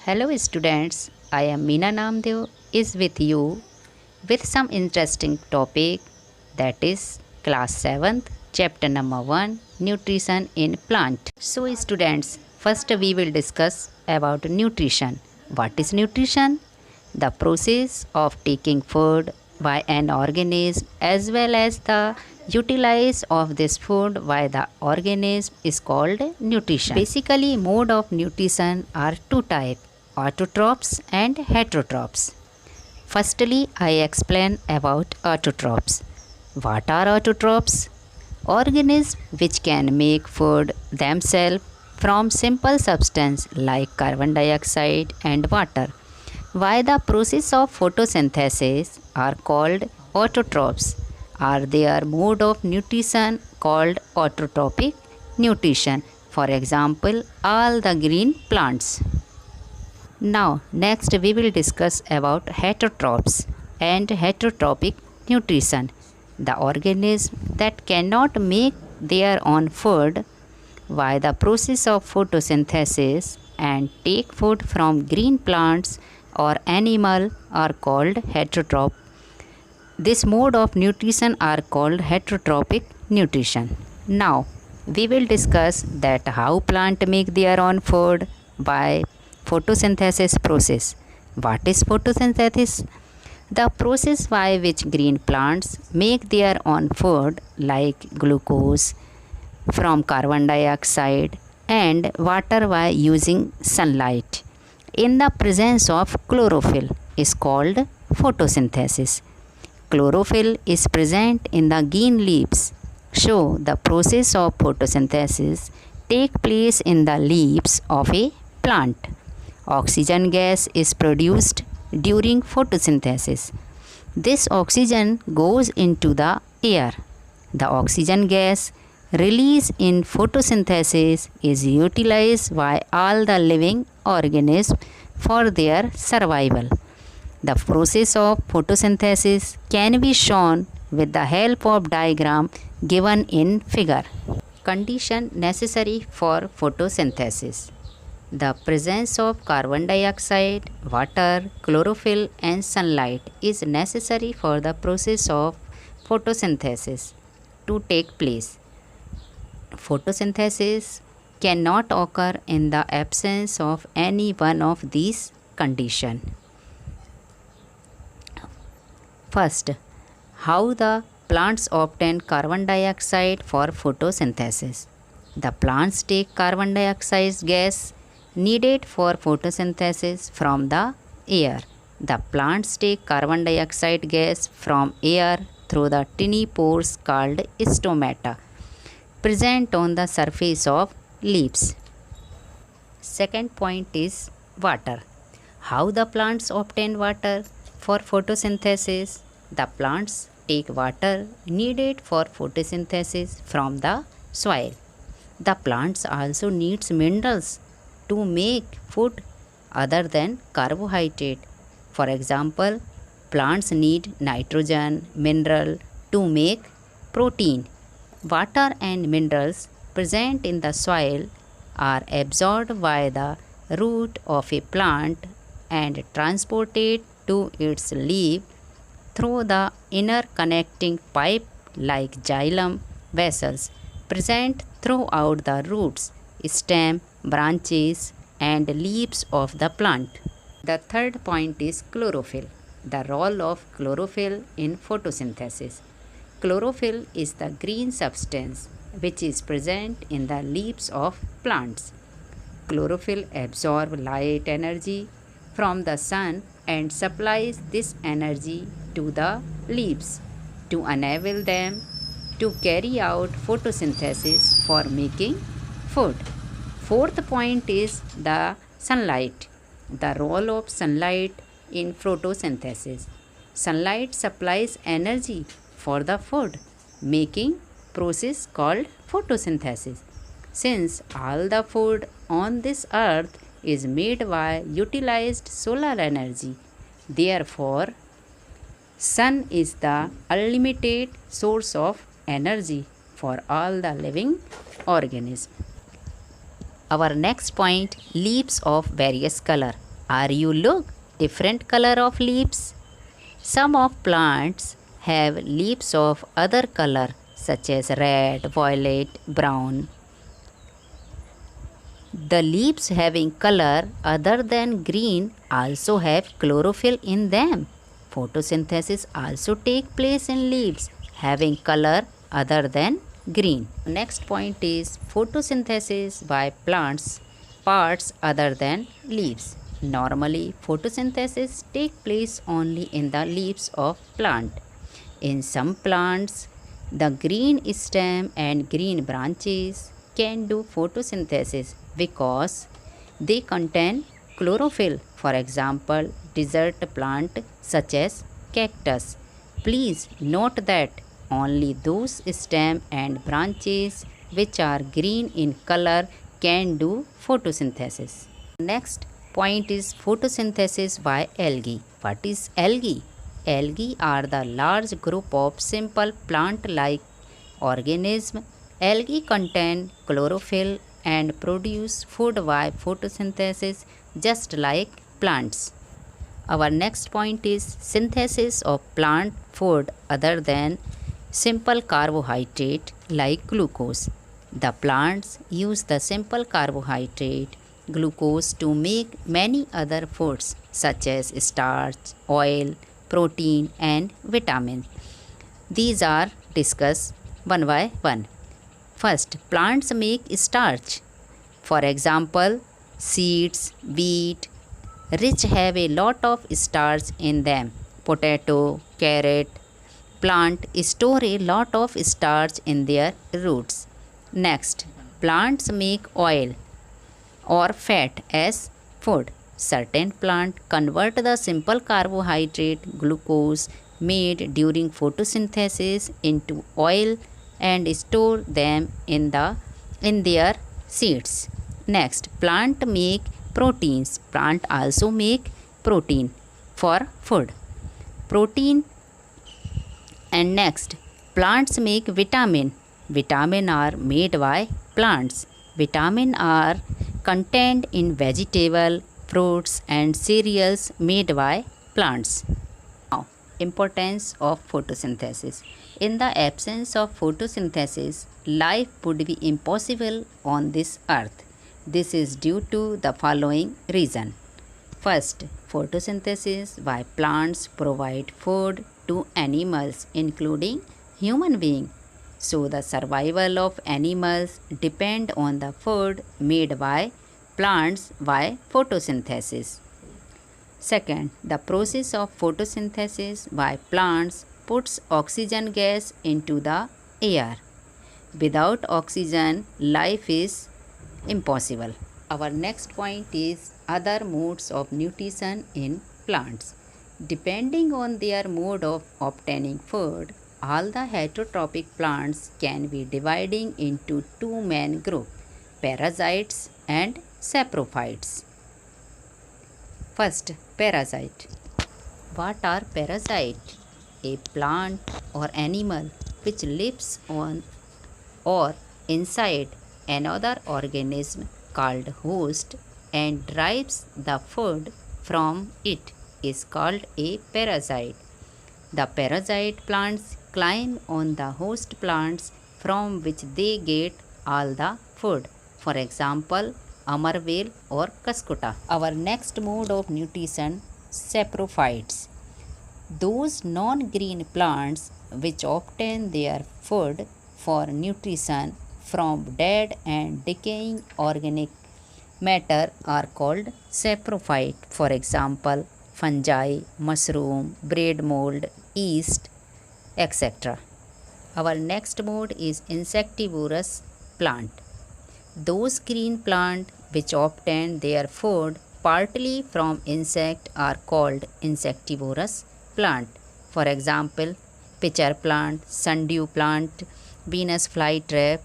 Hello students, I am Meena Namdev is with you with some interesting topic, that is class 7th chapter number 1 nutrition in plant. So students, first we will discuss about nutrition. What is nutrition? The process of taking food by an organism as well as the utilize of this food by the organism is called nutrition. Basically, mode of nutrition are two types, autotrophs and heterotrophs. Firstly, I explain about autotrophs. What are autotrophs? Organisms which can make food themselves from simple substance like carbon dioxide and water. Why the process of photosynthesis are called autotrophs? Are their mode of nutrition called autotrophic nutrition? For example, all the green plants. Now, next we will discuss about heterotrophs and heterotrophic nutrition. The organisms that cannot make their own food by the process of photosynthesis and take food from green plants or animal are called heterotroph. This mode of nutrition are called heterotrophic nutrition. Now, we will discuss that how plant make their own food by photosynthesis process. What is photosynthesis? The process by which green plants make their own food like glucose from carbon dioxide and water by using sunlight in the presence of chlorophyll is called photosynthesis. Chlorophyll is present in the green leaves. So the process of photosynthesis take place in the leaves of a plant. Oxygen gas is produced during photosynthesis. This oxygen goes into the air. The oxygen gas released in photosynthesis is utilized by all the living organisms for their survival. The process of photosynthesis can be shown with the help of diagram given in figure. Condition necessary for photosynthesis: the presence of carbon dioxide, water, chlorophyll and sunlight is necessary for the process of photosynthesis to take place. Photosynthesis cannot occur in the absence of any one of these conditions. First, how the plants obtain carbon dioxide for photosynthesis. The plants take carbon dioxide gas needed for photosynthesis from the air. The plants take carbon dioxide gas from air through the tiny pores called stomata present on the surface of leaves. Second point is water. How the plants obtain water for photosynthesis? The plants take water needed for photosynthesis from the soil. The plants also needs minerals to make food other than carbohydrate. For example, plants need nitrogen, mineral to make protein. Water and minerals present in the soil are absorbed by the root of a plant and transported to its leaf through the inner connecting pipe like xylem vessels present throughout the roots, stem, branches and leaves of the plant. The third point is chlorophyll. The role of chlorophyll in photosynthesis. Chlorophyll is the green substance which is present in the leaves of plants. Chlorophyll absorbs light energy from the sun and supplies this energy to the leaves to enable them to carry out photosynthesis for making food. Fourth point is the sunlight. The role of sunlight in photosynthesis. Sunlight supplies energy for the food making process called photosynthesis. Since all the food on this earth is made by utilized solar energy, therefore sun is the unlimited source of energy for all the living organisms. Our next point, leaves of various color. Are you look different color of leaves? Some of plants have leaves of other color such as red, violet, brown. The leaves having color other than green also have chlorophyll in them. Photosynthesis also take place in leaves having color other than green. Next point is photosynthesis by plants parts other than leaves. Normally photosynthesis take place only in the leaves of plant. In some plants, the green stem and green branches can do photosynthesis because they contain chlorophyll. For example, desert plant such as cactus. Please note that only those stem and branches which are green in color can do photosynthesis. Next point is photosynthesis by algae. What is algae? Algae are the large group of simple plant-like organisms. Algae contain chlorophyll and produce food by photosynthesis just like plants. Our next point is synthesis of plant food other than simple carbohydrate like glucose. The plants use the simple carbohydrate glucose to make many other foods such as starch, oil, protein and vitamin. These are discussed one by one. First, plants make starch. For example, seeds, wheat, rich have a lot of starch in them. Potato, carrot, plant store a lot of starch in their roots. Next, plants make oil or fat as food. Certain plants convert the simple carbohydrate glucose made during photosynthesis into oil and store them in their seeds. Next, plant make proteins. Plant also make protein for food. Protein and next, plants make vitamin. Vitamin are made by plants. Vitamin are contained in vegetable, fruits and cereals made by plants. Now, importance of photosynthesis. In the absence of photosynthesis, life would be impossible on this earth. This is due to the following reason. First, photosynthesis by plants provide food to animals including human beings. So the survival of animals depend on the food made by plants by photosynthesis. Second, the process of photosynthesis by plants puts oxygen gas into the air. Without oxygen, life is impossible. Our next point is other modes of nutrition in plants. Depending on their mode of obtaining food, all the heterotrophic plants can be dividing into two main groups, parasites and saprophytes. First, parasite. What are parasites? A plant or animal which lives on or inside another organism called host and derives the food from it is called a parasite. The parasite plants climb on the host plants from which they get all the food. For example, amarvel or kaskuta. Our next mode of nutrition, saprophytes. Those non-green plants which obtain their food for nutrition from dead and decaying organic matter are called saprophyte. For example, fungi, mushroom, bread mold, yeast, etc. Our next mode is insectivorous plant. Those green plants which obtain their food partly from insect are called insectivorous plant. For example, pitcher plant, sundew plant, Venus flytrap.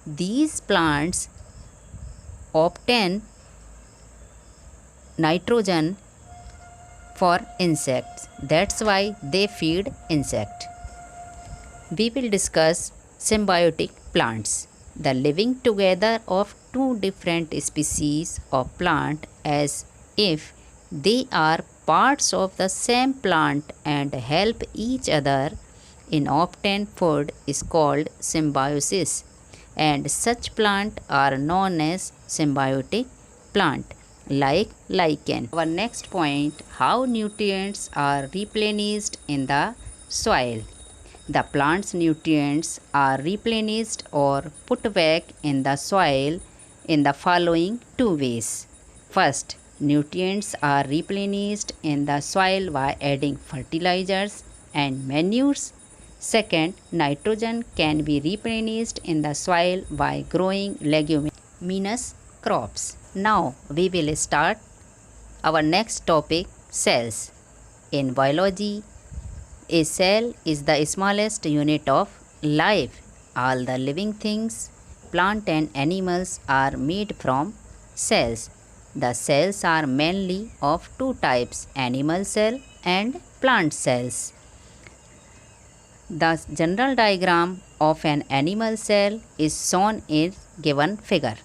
These plants obtain nitrogen for insects. That's why they feed insect. We will discuss symbiotic plants, the living together of two different species of plant as if They are parts of the same plant and help each other in obtain food is called symbiosis, and such plants are known as symbiotic plant like lichen. Our next point, how nutrients are replenished in the soil. The plant's nutrients are replenished or put back in the soil in the following two ways. First, nutrients are replenished in the soil by adding fertilizers and manures. Second, nitrogen can be replenished in the soil by growing leguminous crops. Now we will start our next topic, cells. In biology, a cell is the smallest unit of life. All the living things, plants and animals are made from cells. The cells are mainly of two types, animal cell and plant cells. The general diagram of an animal cell is shown in given figure.